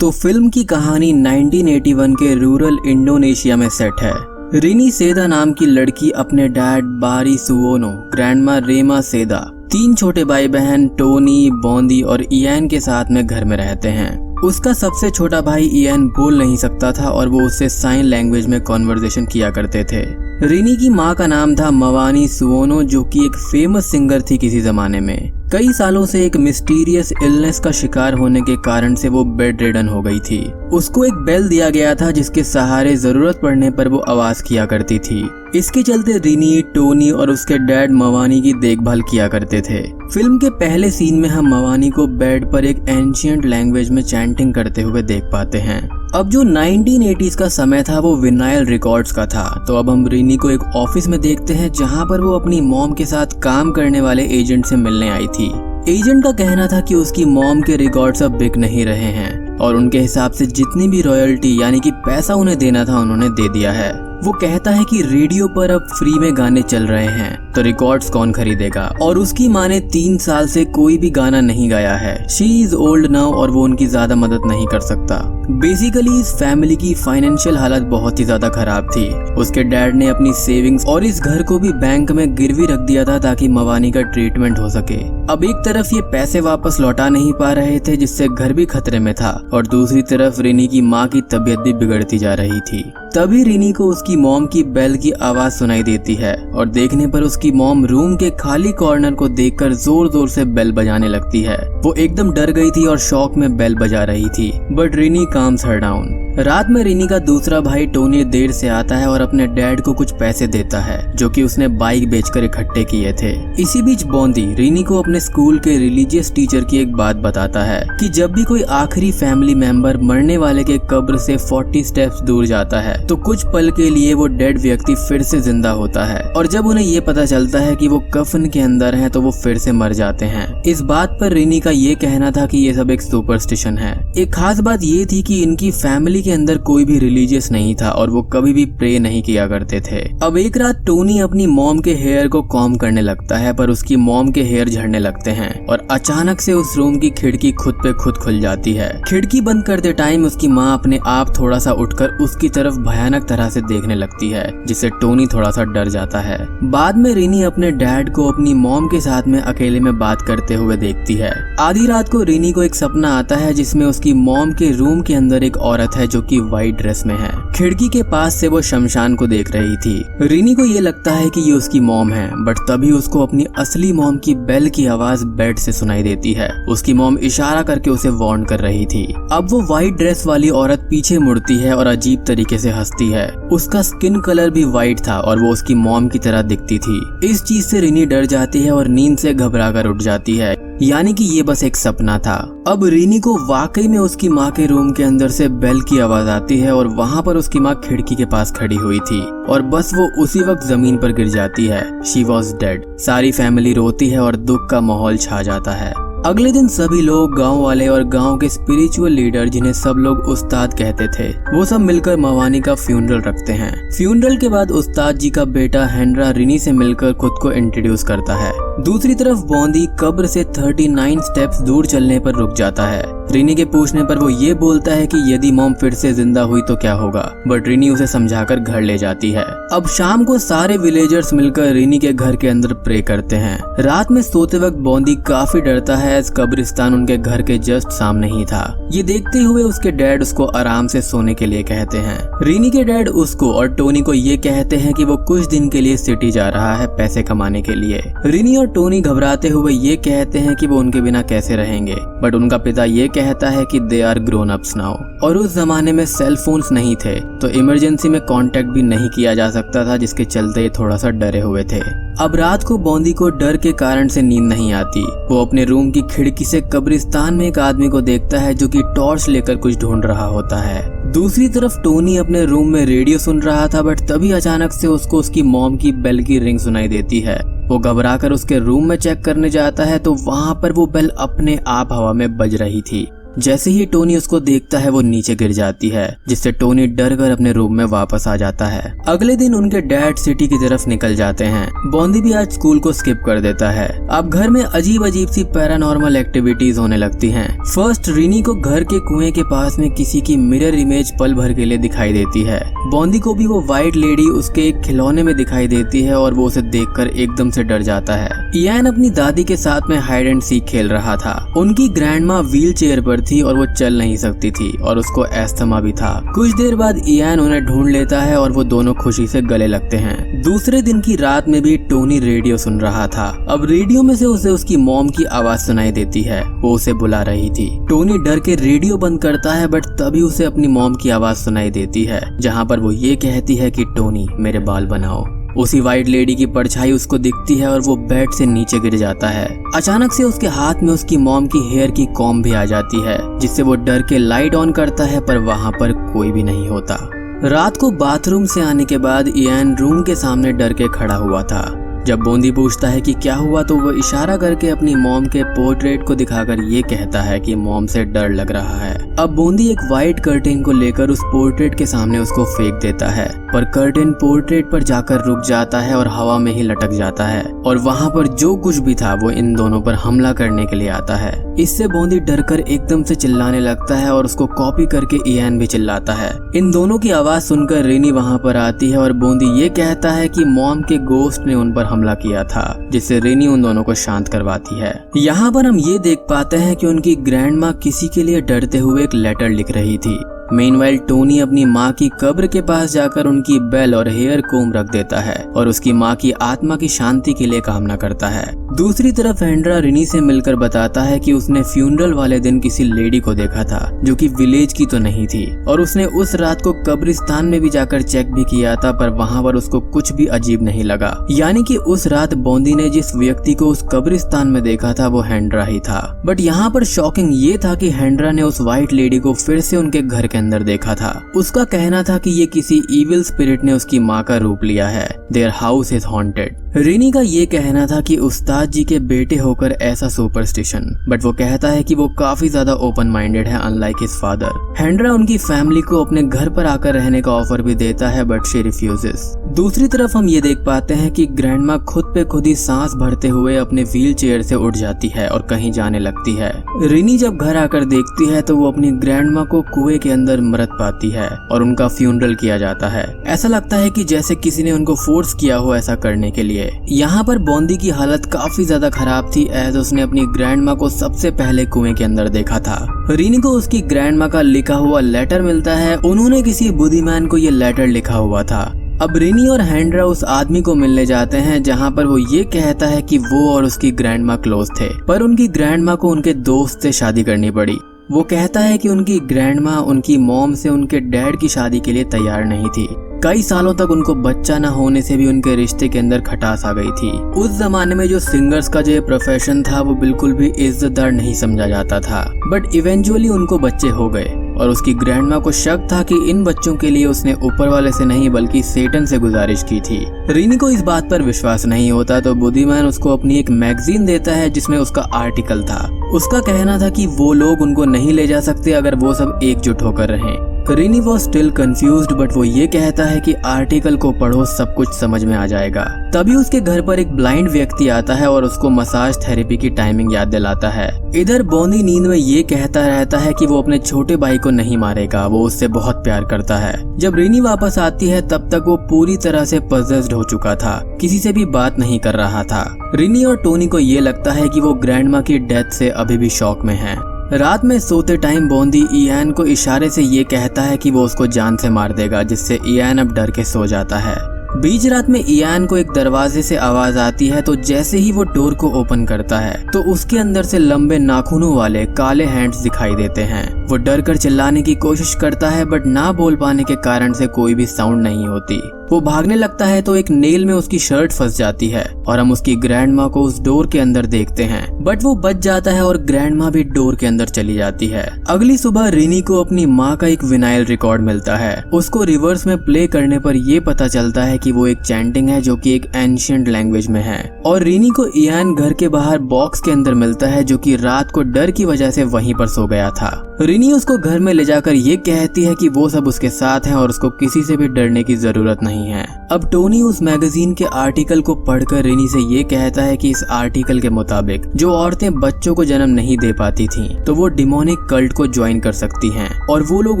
तो फिल्म की कहानी 1981 के रूरल इंडोनेशिया में सेट है। रिनी सेदा नाम की लड़की अपने डैड बारी सुओनो, ग्रैंडमा रेमा सेदा, 3 छोटे भाई बहन टोनी, बॉन्दी और इयान के साथ में घर में रहते हैं। उसका सबसे छोटा भाई इयान बोल नहीं सकता था और वो उससे साइन लैंग्वेज में कॉन्वर्सेशन किया करते थे। रिनी की माँ का नाम था मवानी सुओनो, जो कि एक फेमस सिंगर थी किसी जमाने में। कई सालों से एक मिस्टीरियस इलनेस का शिकार होने के कारण से वो बेड रिडन हो गई थी। उसको एक बेल दिया गया था जिसके सहारे जरूरत पड़ने पर वो आवाज किया करती थी। इसके चलते रिनी, टोनी और उसके डैड मवानी की देखभाल किया करते थे। फिल्म के पहले सीन में हम मवानी को बेड पर एक एंशिएंट लैंग्वेज में चैंटिंग करते हुए देख पाते हैं। अब जो 1980s का समय था वो विनाइल रिकॉर्ड्स का था। तो अब हम रिनी को एक ऑफिस में देखते हैं जहां पर वो अपनी मॉम के साथ काम करने वाले एजेंट से मिलने आई थी। एजेंट का कहना था कि उसकी मॉम के रिकॉर्ड्स अब बिक नहीं रहे हैं और उनके हिसाब से जितनी भी रॉयल्टी यानी कि पैसा उन्हें देना था उन्होंने दे दिया है। वो कहता है कि रेडियो पर अब फ्री में गाने चल रहे हैं तो रिकॉर्ड्स कौन खरीदेगा, और उसकी माँ ने 3 साल से कोई भी गाना नहीं गाया है। शी इज ओल्ड नाउ और वो उनकी ज्यादा मदद नहीं कर सकता। बेसिकली इस फैमिली की फाइनेंशियल हालत बहुत ही ज्यादा खराब थी। उसके डैड ने अपनी सेविंग्स और इस घर को भी बैंक में गिरवी रख दिया था ताकि मवानी का ट्रीटमेंट हो सके। अब एक तरफ ये पैसे वापस लौटा नहीं पा रहे थे जिससे घर भी खतरे में था, और दूसरी तरफ रिनी की माँ की तबीयत भी बिगड़ती जा रही थी। तभी रिनी को उसकी मॉम की बेल की आवाज सुनाई देती है और देखने पर उसकी मॉम रूम के खाली कॉर्नर को देखकर जोर जोर से बेल बजाने लगती है। वो एकदम डर गई थी और शौक में बेल बजा रही थी, but Rini calms her down. रात में रिनी का दूसरा भाई टोनी देर से आता है और अपने डैड को कुछ पैसे देता है जो कि उसने बाइक बेचकर इकट्ठे किए थे। इसी बीच बॉन्दी रिनी को अपने स्कूल के रिलीजियस टीचर की एक बात बताता है कि जब भी कोई आखिरी फैमिली मेंबर मरने वाले के कब्र से 40 स्टेप्स दूर जाता है तो कुछ पल के लिए वो डेड व्यक्ति फिर से जिंदा होता है, और जब उन्हें ये पता चलता है कि वो कफन के अंदर हैं तो वो फिर से मर जाते हैं। इस बात पर रिनी का ये कहना था कि ये सब एक सुपरस्टिशन है। एक खास बात ये थी कि इनकी फैमिली के अंदर कोई भी रिलीजियस नहीं था और वो कभी भी प्रे नहीं किया करते थे। अब एक रात टोनी अपनी मॉम के हेयर को कॉम्ब करने लगता है पर उसकी मॉम के हेयर झड़ने लगते हैं और अचानक से उस रूम की खिड़की खुद पे खुद खुल जाती है। खिड़की बंद करते टाइम उसकी माँ अपने आप थोड़ा सा उठकर उसकी तरफ भयानक तरह से देखने लगती है, जिससे टोनी थोड़ा सा डर जाता है। बाद में रिनी अपने डैड को अपनी मॉम के साथ में अकेले में बात करते हुए देखती है। आधी रात को रिनी को एक सपना आता है जिसमें उसकी मॉम के रूम के अंदर एक औरत है जो कि व्हाइट ड्रेस में है। खिड़की के पास से वो शमशान को देख रही थी। रिनी को ये लगता है कि ये उसकी मॉम है, बट तभी उसको अपनी असली मॉम की बेल की आवाज बेड से सुनाई देती है। उसकी मॉम इशारा करके उसे वार्न कर रही थी। अब वो व्हाइट ड्रेस वाली औरत पीछे मुड़ती है और अजीब तरीके से हंसती है। उसका स्किन कलर भी व्हाइट था और वो उसकी मॉम की तरह दिखती थी। इस चीज से रिनी डर जाती है और नींद से घबरा कर उठ जाती है, यानी कि ये बस एक सपना था। अब रिनी को वाकई में उसकी माँ के रूम के अंदर से बेल की आवाज आती है और वहाँ पर उसकी माँ खिड़की के पास खड़ी हुई थी और बस वो उसी वक्त जमीन पर गिर जाती है। She was dead. सारी फैमिली रोती है और दुख का माहौल छा जाता है। अगले दिन सभी लोग, गांव वाले और गांव के स्पिरिचुअल लीडर जिन्हें सब लोग उस्ताद कहते थे, वो सब मिलकर मवानी का फ्यूनरल रखते हैं। फ्यूनरल के बाद उस्ताद जी का बेटा हेनरा रिनी से मिलकर खुद को इंट्रोड्यूस करता है। दूसरी तरफ बॉन्दी कब्र से 39 स्टेप्स दूर चलने पर रुक जाता है। रिनी के पूछने पर वो ये बोलता है कि यदि मॉम फिर से जिंदा हुई तो क्या होगा, बट रिनी उसे समझाकर घर ले जाती है। अब शाम को सारे विलेजर्स मिलकर रिनी के घर के अंदर प्रे करते हैं। रात में सोते वक्त बॉन्दी काफी डरता है, कब्रिस्तान उनके घर के जस्ट सामने ही था। ये देखते हुए उसके डैड उसको आराम से सोने के लिए कहते हैं। रिनी के डैड उसको और टोनी को ये कहते हैं कि वो कुछ दिन के लिए सिटी जा रहा है पैसे कमाने के लिए। रिनी और टोनी घबराते हुए ये कहते हैं कि वो उनके बिना कैसे रहेंगे, बट उनका पिता ये कहता है कि they are grown ups now. और उस जमाने में सेल फोन्स नहीं थे तो इमरजेंसी में कांटेक्ट भी नहीं किया जा सकता था, जिसके चलते ये थोड़ा सा डरे हुए थे। अब रात को बॉन्दी को डर के कारण से नींद नहीं आती। वो अपने रूम की खिड़की से कब्रिस्तान में एक आदमी को देखता है जो कि टॉर्च लेकर कुछ ढूंढ रहा होता है। दूसरी तरफ टोनी अपने रूम में रेडियो सुन रहा था, बट तभी अचानक से उसको उसकी मॉम की बेल की रिंग सुनाई देती है। वो घबराकर उसके रूम में चेक करने जाता है तो वहाँ पर वो बेल अपने आप हवा में बज रही थी। जैसे ही टोनी उसको देखता है वो नीचे गिर जाती है, जिससे टोनी डर कर अपने रूम में वापस आ जाता है। अगले दिन उनके डैड सिटी की तरफ निकल जाते हैं। बॉन्दी भी आज स्कूल को स्किप कर देता है। अब घर में अजीब अजीब सी पैरानॉर्मल एक्टिविटीज होने लगती हैं। फर्स्ट रिनी को घर के कुएं के पास में किसी की मिरर इमेज पल भर के लिए दिखाई देती है। बॉन्दी को भी वो व्हाइट लेडी उसके एक खिलौने में दिखाई देती है और वो उसे देखकर एकदम से डर जाता है। इयान अपनी दादी के साथ में हाइड एंड सीक खेल रहा था। उनकी ग्रैंडमा व्हील चेयर पर थी और वो चल नहीं सकती थी और उसको एस्थमा भी था। कुछ देर बाद इयान उन्हें ढूंढ लेता है और वो दोनों खुशी से गले लगते हैं। दूसरे दिन की रात में भी टोनी रेडियो सुन रहा था। अब रेडियो में से उसे उसकी मॉम की आवाज सुनाई देती है। वो उसे बुला रही थी। टोनी डर के रेडियो बंद करता है, बट तभी उसे अपनी मॉम की आवाज सुनाई देती है, जहाँ पर वो ये कहती है कि टोनी मेरे बाल बनाओ। उसी व्हाइट लेडी की परछाई उसको दिखती है और वो बेड से नीचे गिर जाता है। अचानक से उसके हाथ में उसकी मॉम की हेयर की कॉम्ब भी आ जाती है, जिससे वो डर के लाइट ऑन करता है, पर वहाँ पर कोई भी नहीं होता। रात को बाथरूम से आने के बाद इयान रूम के सामने डर के खड़ा हुआ था। जब बॉन्दी पूछता है कि क्या हुआ, तो वो इशारा करके अपनी मॉम के पोर्ट्रेट को दिखाकर ये कहता है कि मॉम से डर लग रहा है। अब बॉन्दी एक व्हाइट कर्टेन को लेकर उस पोर्ट्रेट के सामने उसको फेंक देता है, पर कर्टेन पोर्ट्रेट पर जाकर रुक जाता है और हवा में ही लटक जाता है और वहाँ पर जो कुछ भी था वो इन दोनों पर हमला करने के लिए आता है। इससे बॉन्दी डरकर एकदम से चिल्लाने लगता है और उसको कॉपी करके इयान भी चिल्लाता है। इन दोनों की आवाज सुनकर रिनी वहाँ पर आती है और बॉन्दी ये कहता है कि मॉम के गोस्ट ने उन पर हमला किया था, जिससे रिनी उन दोनों को शांत करवाती है। यहाँ पर हम ये देख पाते हैं कि उनकी ग्रैंडमा किसी के लिए डरते हुए एक लेटर लिख रही थी। मेनवाइल टोनी अपनी माँ की कब्र के पास जाकर उनकी बेल और हेयर कोम रख देता है और उसकी माँ की आत्मा की शांति के लिए कामना करता है। दूसरी तरफ हेंड्रा रिनी से मिलकर बताता है कि उसने फ्यूनरल वाले दिन किसी लेडी को देखा था जो कि विलेज की तो नहीं थी, और उसने उस रात को कब्रिस्तान में भी जाकर चेक भी किया था, पर वहाँ पर उसको कुछ भी अजीब नहीं लगा। यानी कि उस रात बॉन्दी ने जिस व्यक्ति को उस कब्रिस्तान में देखा था वो हेंड्रा ही था। बट यहाँ पर शॉकिंग ये था कि हेंड्रा ने उस व्हाइट लेडी को फिर से उनके घर के अंदर देखा था। उसका कहना था कि ये किसी इविल स्पिरिट ने उसकी माँ का रूप लिया है। Their house is haunted. Rini का ये कहना था कि उस्ताद जी के बेटे होकर ऐसा सुपरस्टिशन, बट वो कहता है कि वो काफी ज्यादा ओपन माइंडेड है अनलाइक हिज फादर। हेंड्रा उनकी फैमिली को अपने घर पर आकर रहने का ऑफर भी देता है, बट शी रिफ्यूजेस। दूसरी तरफ हम ये देख पाते हैं कि ग्रैंडमा खुद पे खुद ही सांस भरते हुए अपने व्हील चेयर से उठ जाती है और कहीं जाने लगती है। रिनी जब घर आकर देखती है तो वो अपनी ग्रैंडमा को कुएं के अंदर मृत पाती है और उनका फ्यूनरल किया जाता है। ऐसा लगता है कि जैसे किसी ने उनको फोर्स किया हो ऐसा करने के लिए। यहाँ पर बॉन्दी की हालत काफी ज्यादा खराब थी, एज उसने अपनी ग्रैंडमा को सबसे पहले कुएं के अंदर देखा था। रिनी को उसकी ग्रैंडमा का लिखा हुआ लेटर मिलता है। उन्होंने किसी बुद्धिमान को ये लेटर लिखा हुआ था। अब रिनी और हेंड्रा उस आदमी को मिलने जाते हैं, जहाँ पर वो ये कहता है कि वो और उसकी ग्रैंडमा क्लोज थे, पर उनकी ग्रैंडमा को उनके दोस्त से शादी करनी पड़ी। वो कहता है कि उनकी ग्रैंडमा उनकी मॉम से उनके डैड की शादी के लिए तैयार नहीं थी। कई सालों तक उनको बच्चा न होने से भी उनके रिश्ते के अंदर खटास आ गई थी। उस जमाने में जो सिंगर्स का जो प्रोफेशन था वो बिल्कुल भी इज्जतदार नहीं समझा जाता था, बट इवेंचुअली उनको बच्चे हो गए और उसकी ग्रैंडमा को शक था कि इन बच्चों के लिए उसने ऊपर वाले से नहीं बल्कि सेटन से गुजारिश की थी। रिनी को इस बात पर विश्वास नहीं होता तो बुद्धिमान उसको अपनी एक मैगजीन देता है जिसमें उसका आर्टिकल था। उसका कहना था कि वो लोग उनको नहीं ले जा सकते अगर वो सब एकजुट होकर रहें। Rini was still confused, but वो ये कहता है कि आर्टिकल को पढ़ो, सब कुछ समझ में आ जाएगा। तभी उसके घर पर एक ब्लाइंड व्यक्ति आता है और उसको मसाज थेरेपी की टाइमिंग याद दिलाता है। इधर बॉन्दी नींद में ये कहता रहता है कि वो अपने छोटे भाई को नहीं मारेगा, वो उससे बहुत प्यार करता है। जब रिनी वापस आती है तब तक वो पूरी तरह से पजेस्ड हो चुका था, किसी से भी बात नहीं कर रहा था। रिनी और टोनी को ये लगता है कि वो ग्रैंडमा की डेथ से अभी भी शॉक में है। रात में सोते टाइम बॉन्दी इयान को इशारे से ये कहता है कि वो उसको जान से मार देगा, जिससे इयान अब डर के सो जाता है। बीच रात में इयान को एक दरवाजे से आवाज आती है, तो जैसे ही वो डोर को ओपन करता है तो उसके अंदर से लंबे नाखूनों वाले काले हैंड्स दिखाई देते हैं। वो डर कर चिल्लाने की कोशिश करता है, बट ना बोल पाने के कारण से कोई भी साउंड नहीं होती। वो भागने लगता है तो एक नेल में उसकी शर्ट फंस जाती है और हम उसकी ग्रैंडमा को उस डोर के अंदर देखते हैं। बट वो बच जाता है और ग्रैंड माँ भी डोर के अंदर चली जाती है। अगली सुबह रिनी को अपनी माँ का एक विनाइल रिकॉर्ड मिलता है। उसको रिवर्स में प्ले करने पर ये पता चलता है कि वो एक चैंटिंग है जो कि एक एंशिएंट लैंग्वेज में है। और रिनी को इयान घर के बाहर बॉक्स के अंदर मिलता है जो कि रात को डर की वजह से वहीं पर सो गया था। रिनी उसको घर में ले जाकर ये कहती है कि वो सब उसके साथ हैं और उसको किसी से भी डरने की जरूरत नहीं है। अब टोनी उस मैगजीन के आर्टिकल को पढ़कर रिनी से ये कहता है कि इस आर्टिकल के मुताबिक जो औरतें बच्चों को जन्म नहीं दे पाती थीं, तो वो डिमोनिक कल्ट को ज्वाइन कर सकती हैं और वो लोग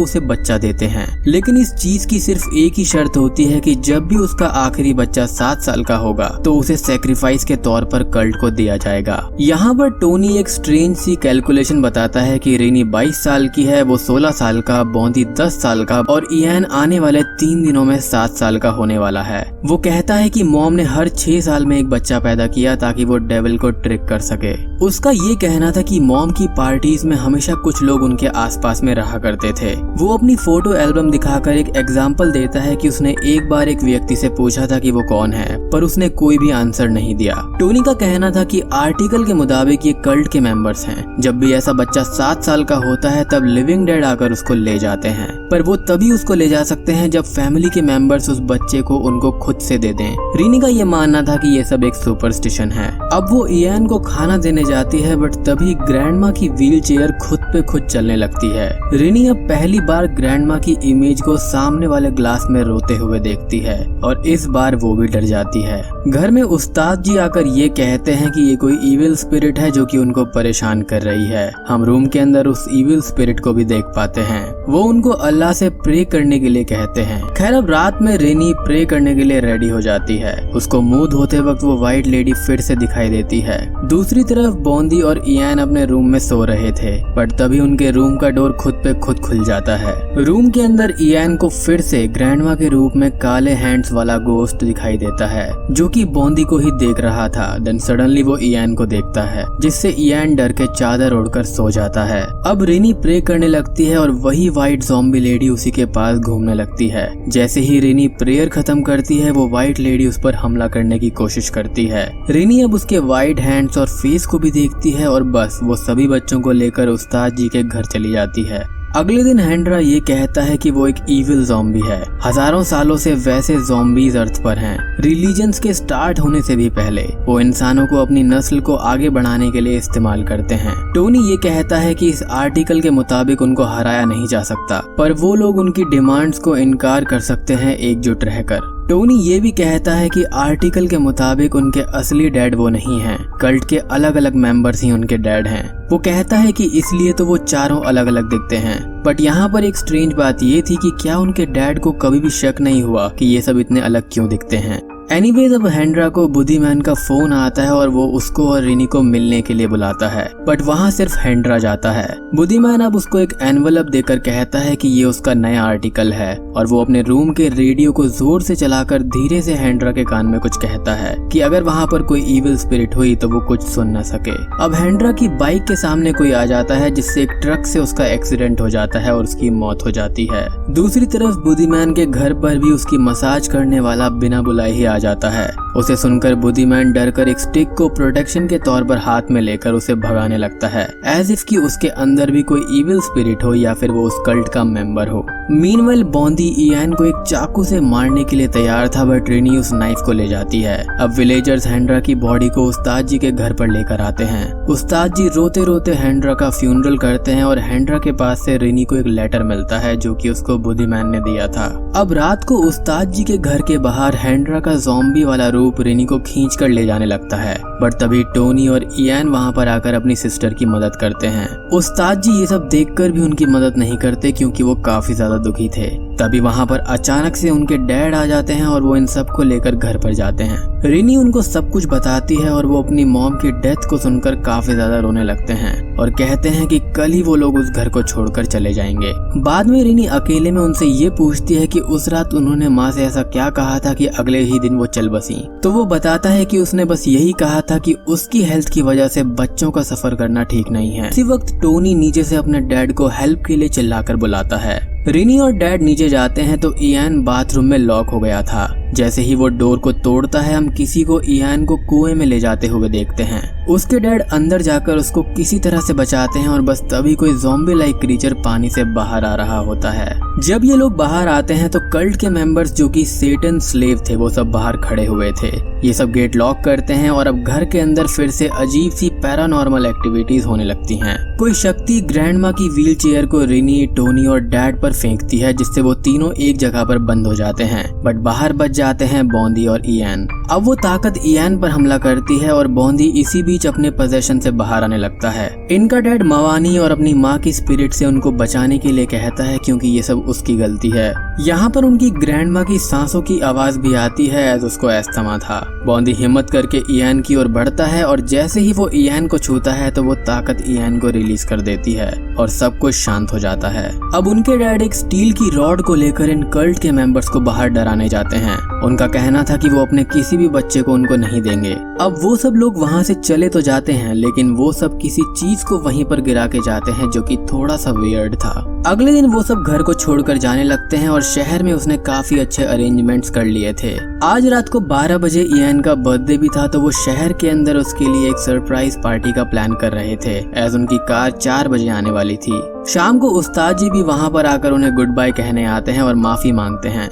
उसे बच्चा देते हैं। लेकिन इस चीज की सिर्फ एक ही शर्त होती है कि जब भी उसका आखिरी बच्चा 7 साल का होगा तो उसे सेक्रीफाइस के तौर पर कल्ट को दिया जाएगा। यहाँ पर टोनी एक स्ट्रेंज सी कैलकुलेशन बताता है कि रिनी 22 साल की है, वो 16 साल का, बॉन्दी 10 साल का और इयान आने वाले 3 दिनों में 7 साल का होने वाला है। वो कहता है कि मॉम ने हर 6 साल में एक बच्चा पैदा किया ताकि वो डेविल को ट्रिक कर सके। उसका ये कहना था कि मॉम की पार्टीज में हमेशा कुछ लोग उनके आसपास में रहा करते थे। वो अपनी फोटो एल्बम दिखाकर एक एग्जाम्पल देता है कि उसने एक बार एक व्यक्ति से पूछा था कि वो कौन है, पर उसने कोई भी आंसर नहीं दिया। टोनी का कहना था कि आर्टिकल के मुताबिक ये कल्ट के मेंबर्स हैं। जब भी ऐसा बच्चा 7 साल का होता है तब लिविंग डेड आकर उसको ले जाते हैं, पर वो तभी उसको ले जा सकते हैं जब फैमिली के मेंबर्स उस बच्चे को उनको खुद से दे दें। रिनी का ये मानना था कि ये सब एक सुपरस्टिशन है। अब वो इयान को खाना देने जाती है, बट तभी ग्रैंडमा की व्हील चेयर खुद पे खुद चलने लगती है। रिनी अब पहली बार ग्रैंडमा की इमेज को सामने वाले ग्लास में रोते हुए देखती है और इस बार वो भी डर जाती है। घर में उस्ताद जी आकर ये कहते हैं कि ये कोई इविल स्पिरिट है जो कि उनको परेशान कर रही है। हम रूम के अंदर उस इविल स्पिरिट को भी देख पाते हैं। वो उनको अल्लाह से प्रे करने के लिए कहते हैं। खैर अब रात में रिनी प्रे करने के लिए रेडी हो जाती है। उसको मुंह धोते वक्त वो व्हाइट लेडी फिर से दिखाई देती है। दूसरी तरफ बॉन्दी और इयान अपने रूम में सो रहे थे, बट तभी उनके रूम का डोर खुद पे खुद खुल जाता है। रूम के अंदर इयान को फिर से ग्रैंडमा के रूप में काले हैंड्स वाला गोस्ट दिखाई देता है जो कि बॉन्दी को ही देख रहा था। देन सडनली वो इयान को देखता है, जिससे इयान डर के चादर ओढ़कर सो जाता है। अब रिनी प्रे करने लगती है और वही व्हाइट ज़ॉम्बी लेडी उसी के पास घूमने लगती है। जैसे ही रिनी प्रेयर खत्म करती है, वो व्हाइट लेडी उस पर हमला करने की कोशिश करती है। रिनी अब उसके व्हाइट हैंड्स और फेस को भी देखती है और बस वो सभी बच्चों को लेकर उस्ताद जी के घर चली जाती है। अगले दिन हेंड्रा ये कहता है कि वो एक इविल ज़ॉम्बी है। हजारों सालों से वैसे ज़ॉम्बीज अर्थ पर हैं। रिलीजन्स के स्टार्ट होने से भी पहले वो इंसानों को अपनी नस्ल को आगे बढ़ाने के लिए इस्तेमाल करते हैं। टोनी ये कहता है कि इस आर्टिकल के मुताबिक उनको हराया नहीं जा सकता, पर वो लोग उनकी डिमांड्स को इनकार कर सकते हैं एकजुट रहकर। टोनी ये भी कहता है कि आर्टिकल के मुताबिक उनके असली डैड वो नहीं हैं, कल्ट के अलग अलग मेंबर्स ही उनके डैड हैं। वो कहता है कि इसलिए तो वो चारों अलग अलग दिखते हैं। बट यहाँ पर एक स्ट्रेंज बात ये थी कि क्या उनके डैड को कभी भी शक नहीं हुआ कि ये सब इतने अलग क्यों दिखते हैं। एनीवेज अब हेंड्रा को बुद्धिमैन का फोन आता है और वो उसको और रिनी को मिलने के लिए बुलाता है, बट वहाँ सिर्फ हेंड्रा जाता है। बुद्धिमैन अब उसको एक एनवलप देकर कहता है कि ये उसका नया आर्टिकल है और वो अपने रूम के रेडियो को जोर से चलाकर धीरे से हेंड्रा के कान में कुछ कहता है कि अगर वहाँ पर कोई इविल स्पिरिट हुई तो वो कुछ सुन न सके। अब हेंड्रा की बाइक के सामने कोई आ जाता है, जिससे एक ट्रक से उसका एक्सीडेंट हो जाता है और उसकी मौत हो जाती है। दूसरी तरफ बुद्धिमैन के घर पर भी उसकी मसाज करने वाला बिना बुलाए ही आ जाता है। उसे सुनकर बुद्धिमैन डरकर एक स्टिक को प्रोटेक्शन के तौर पर हाथ में लेकर उसे भगाने लगता है, एज इफ कि उसके अंदर भी कोई इविल स्पिरिट हो या फिर वो उस कल्ट का मेंबर हो। मीनवाइल बॉन्दी इयान को एक चाकू से मारने के लिए तैयार था, बट रिनी उस नाइफ को ले जाती है। अब विलेजर्स हेंड्रा की बॉडी को उस्ताद जी के घर पर लेकर आते हैं। उस्ताद जी रोते रोते हेंड्रा का फ्यूनरल करते हैं और हेंड्रा के पास से रिनी को एक लेटर मिलता है जो कि उसको बुद्धिमैन ने दिया था। अब रात को उस्ताद जी के घर के बाहर हेंड्रा का ज़ॉम्बी वाला रूप रिनी को खींच कर ले जाने लगता है, बट तभी टोनी और इयान वहाँ पर आकर अपनी सिस्टर की मदद करते हैं। उस्ताद जी ये सब देखकर भी उनकी मदद नहीं करते क्योंकि वो काफी ज्यादा दुखी थे। तभी वहाँ पर अचानक से उनके डैड आ जाते हैं और वो इन सब को लेकर घर पर जाते हैं। रिनी उनको सब कुछ बताती है और वो अपनी मॉम की डेथ को सुनकर काफी ज्यादा रोने लगते हैं और कहते हैं कि कल ही वो लोग उस घर को छोड़कर चले जाएंगे। बाद में रिनी अकेले में उनसे ये पूछती है कि उस रात उन्होंने माँ से ऐसा क्या कहा था कि अगले ही दिन वो चल बसी। तो वो बताता है कि उसने बस यही कहा था कि उसकी हेल्थ की वजह से बच्चों का सफर करना ठीक नहीं है। इसी वक्त टोनी नीचे से अपने डैड को हेल्प के लिए चिल्लाकर बुलाता है। रिनी और डैड नीचे जाते हैं तो इयान बाथरूम में लॉक हो गया था। जैसे ही वो डोर को तोड़ता है हम किसी को इयान को कुएं में ले जाते हुए देखते हैं। उसके डैड अंदर जाकर उसको किसी तरह से बचाते हैं और बस तभी कोई ज़ॉम्बी लाइक क्रीचर पानी से बाहर आ रहा होता है। जब ये लोग बाहर आते हैं तो कल्ट के मेंबर्स जो कि सेटन स्लेव थे वो सब बाहर खड़े हुए थे। ये सब गेट लॉक करते हैं और अब घर के अंदर फिर से अजीब सी पैरानॉर्मल एक्टिविटीज होने लगती हैं। कोई शक्ति ग्रैंडमा की व्हील चेयर को रिनी, टोनी और डैड पर फेंकती है जिससे वो तीनों एक जगह पर बंद हो जाते हैं, बट बाहर बच जाते हैं बॉन्दी और इयान। अब वो ताकत इयान पर हमला करती है और बॉन्दी इसी बीच अपने पोजेशन से बाहर आने लगता है। इनका डैड मवानी और अपनी माँ की स्पिरिट से उनको बचाने के लिए कहता है क्योंकि ये सब उसकी गलती है। यहाँ पर उनकी ग्रैंडमा की सांसों की आवाज भी आती है एज उसको अस्थमा था। बॉन्दी हिम्मत करके इयान की ओर बढ़ता है और जैसे ही वो इयान को छूता है तो वो ताकत इयान को रिलीज कर देती है और सब कुछ शांत हो जाता है। अब उनके डैड एक स्टील की रॉड को लेकर इन कल्ट के मेंबर्स को बाहर डराने जाते हैं। उनका कहना था कि वो अपने किसी भी बच्चे को उनको नहीं देंगे। अब वो सब लोग वहाँ से चले तो जाते हैं लेकिन वो सब किसी चीज को वहीं पर गिरा के जाते हैं जो कि थोड़ा सा वियर्ड था। अगले दिन वो सब घर को छोड़कर जाने लगते हैं और शहर में उसने काफी अच्छे अरेंजमेंट्स कर लिए थे। आज रात को 12 बजे इयान का बर्थडे भी था तो वो शहर के अंदर उसके लिए एक सरप्राइज पार्टी का प्लान कर रहे थे एज उनकी कार 4 बजे आने वाली थी। शाम को उस्ताद जी भी वहाँ पर आकर उन्हें गुड बाय कहने आते हैं और माफी मांगते हैं।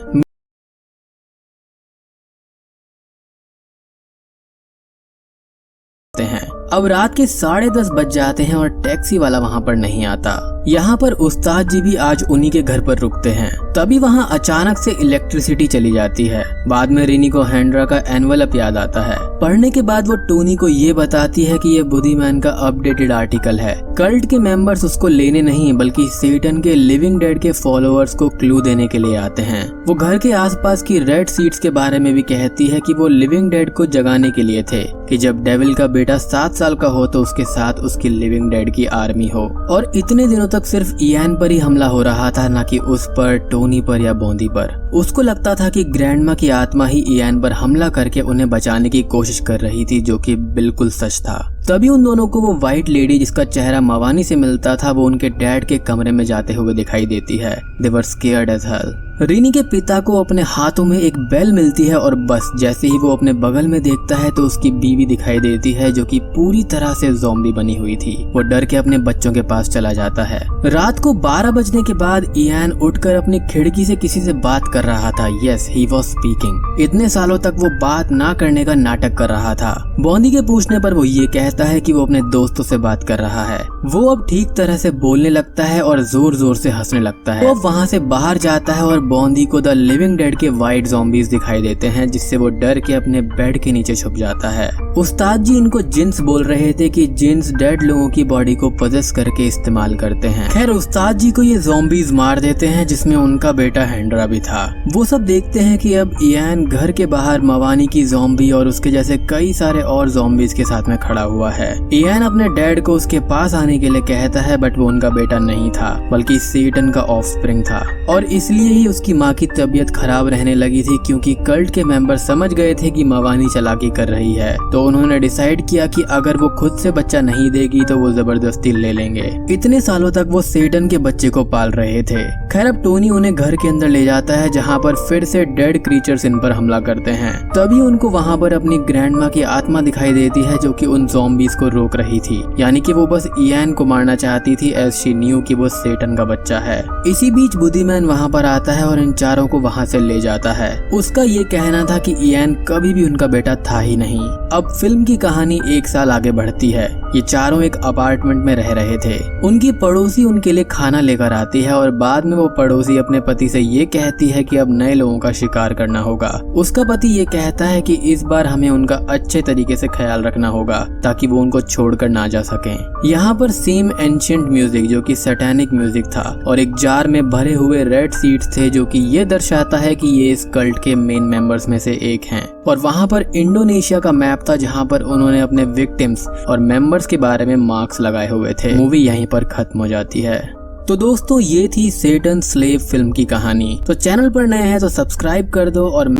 अब रात के 10:30 बज जाते हैं और टैक्सी वाला वहाँ पर नहीं आता। यहाँ पर उस्ताद जी भी आज उन्हीं के घर पर रुकते हैं। तभी वहाँ अचानक से इलेक्ट्रिसिटी चली जाती है। बाद में रिनी को हैंड्रा का एनवलप याद आता है। पढ़ने के बाद वो टोनी को ये बताती है कि ये बुद्धिमैन का अपडेटेड आर्टिकल है। कल्ट के मेंबर्स उसको लेने नहीं बल्कि सेटन के लिविंग डेड के फॉलोअर्स को क्लू देने के लिए आते हैं। वो घर के आसपास की रेड सीड्स के बारे में भी कहती है कि वो लिविंग डेड को जगाने के लिए थे कि जब डेविल का बेटा 7 साल का हो तो उसके साथ उसकी लिविंग डेड की आर्मी हो। और इतने दिनों तक सिर्फ इयान पर ही हमला हो रहा था, ना कि उस पर, टोनी पर या बॉन्दी पर। उसको लगता था कि ग्रैंडमा की आत्मा ही इयान पर हमला करके उन्हें बचाने की कोशिश कर रही थी, जो कि बिल्कुल सच था। तभी उन दोनों को वो व्हाइट लेडी जिसका चेहरा मवानी से मिलता था वो उनके डैड के कमरे में जाते हुए दिखाई देती है। दे वर स्केयर्ड एज हेल। रिनी के पिता को अपने हाथों में एक बेल मिलती है और बस जैसे ही वो अपने बगल में देखता है तो उसकी बीवी दिखाई देती है जो कि पूरी तरह से ज़ॉम्बी बनी हुई थी। वो डर के अपने बच्चों के पास चला जाता है। रात को 12 बजने के बाद इयान उठकर अपनी खिड़की से किसी से बात कर रहा था। Yes, he was speaking. इतने सालों तक वो बात ना करने का नाटक कर रहा था। बॉन्दी के पूछने पर वो ये कहता है कि वो अपने दोस्तों से बात कर रहा है। वो अब ठीक तरह से बोलने लगता है और जोर जोर से हंसने लगता है। वो वहाँ से बाहर जाता है और बॉन्दी को द लिविंग डेड के व्हाइट ज़ॉम्बीज दिखाई देते हैं जिससे वो डर के अपने बेड के नीचे छुप जाता है। उस्ताद जी इनको जिन्स बोल रहे थे कि जिन्स डेड लोगों की बॉडी को पजेस करके इस्तेमाल करते हैं। खैर उस्ताद जी को ये ज़ॉम्बीज मार देते हैं जिसमें उनका बेटा हैंड्रा भी था। वो सब देखते हैं कि अब इयान घर के बाहर मवानी की ज़ॉम्बी और उसके जैसे कई सारे और ज़ॉम्बीज के साथ में खड़ा हुआ है। इयान अपने डैड को उसके पास आने के लिए कहता है बट वो उनका बेटा नहीं था बल्कि सेटन का ऑफस्प्रिंग था और इसलिए ही उसकी माँ की तबीयत खराब रहने लगी थी क्योंकि कल्ट के मेंबर समझ गए थे कि मवानी चालाकी कर रही है। तो उन्होंने डिसाइड किया कि अगर वो खुद से बच्चा नहीं देगी तो वो जबरदस्ती ले लेंगे। इतने सालों तक वो सेटन के बच्चे को पाल रहे थे। खैर अब टोनी उन्हें घर के अंदर ले जाता है जहाँ पर फिर से डेड क्रीचर्स इन पर हमला करते हैं। तभी उनको वहाँ पर अपनी ग्रैंडमा की आत्मा दिखाई देती है जो कि उन ज़ॉम्बीज को रोक रही थी। यानी कि वो बस इयान को मारना चाहती थी एज शी न्यू कि वो सेटन का बच्चा है। इसी बीच बुद्धिमैन वहाँ पर आता है और इन चारों को वहाँ से ले जाता है। उसका ये कहना था कि इयान कभी भी उनका बेटा था ही नहीं। अब फिल्म की कहानी 1 साल आगे बढ़ती है। ये चारों एक अपार्टमेंट में रह रहे थे। उनकी पड़ोसी उनके लिए खाना लेकर आती है और बाद में वो पड़ोसी अपने पति से ये कहती है कि अब नए लोगों का शिकार करना होगा। उसका पति ये कहता है कि इस बार हमें उनका अच्छे तरीके से ख्याल रखना होगा ताकि वो उनको छोड़कर ना जा सकें। यहाँ पर सेम एंशिएंट म्यूजिक जो कि सैटेनिक म्यूजिक था और एक जार में भरे हुए रेड सीड्स थे जो कि ये दर्शाता है कि ये इस कल्ट के मेन मेंबर्स में से एक हैं। और वहाँ पर इंडोनेशिया का मैप था जहाँ पर उन्होंने अपने विक्टिम्स और मेंबर्स के बारे में मार्क्स लगाए हुए थे। मूवी यहीं पर खत्म हो जाती है। तो दोस्तों ये थी सेटन स्लेव फिल्म की कहानी। तो चैनल पर नए हैं तो सब्सक्राइब कर दो और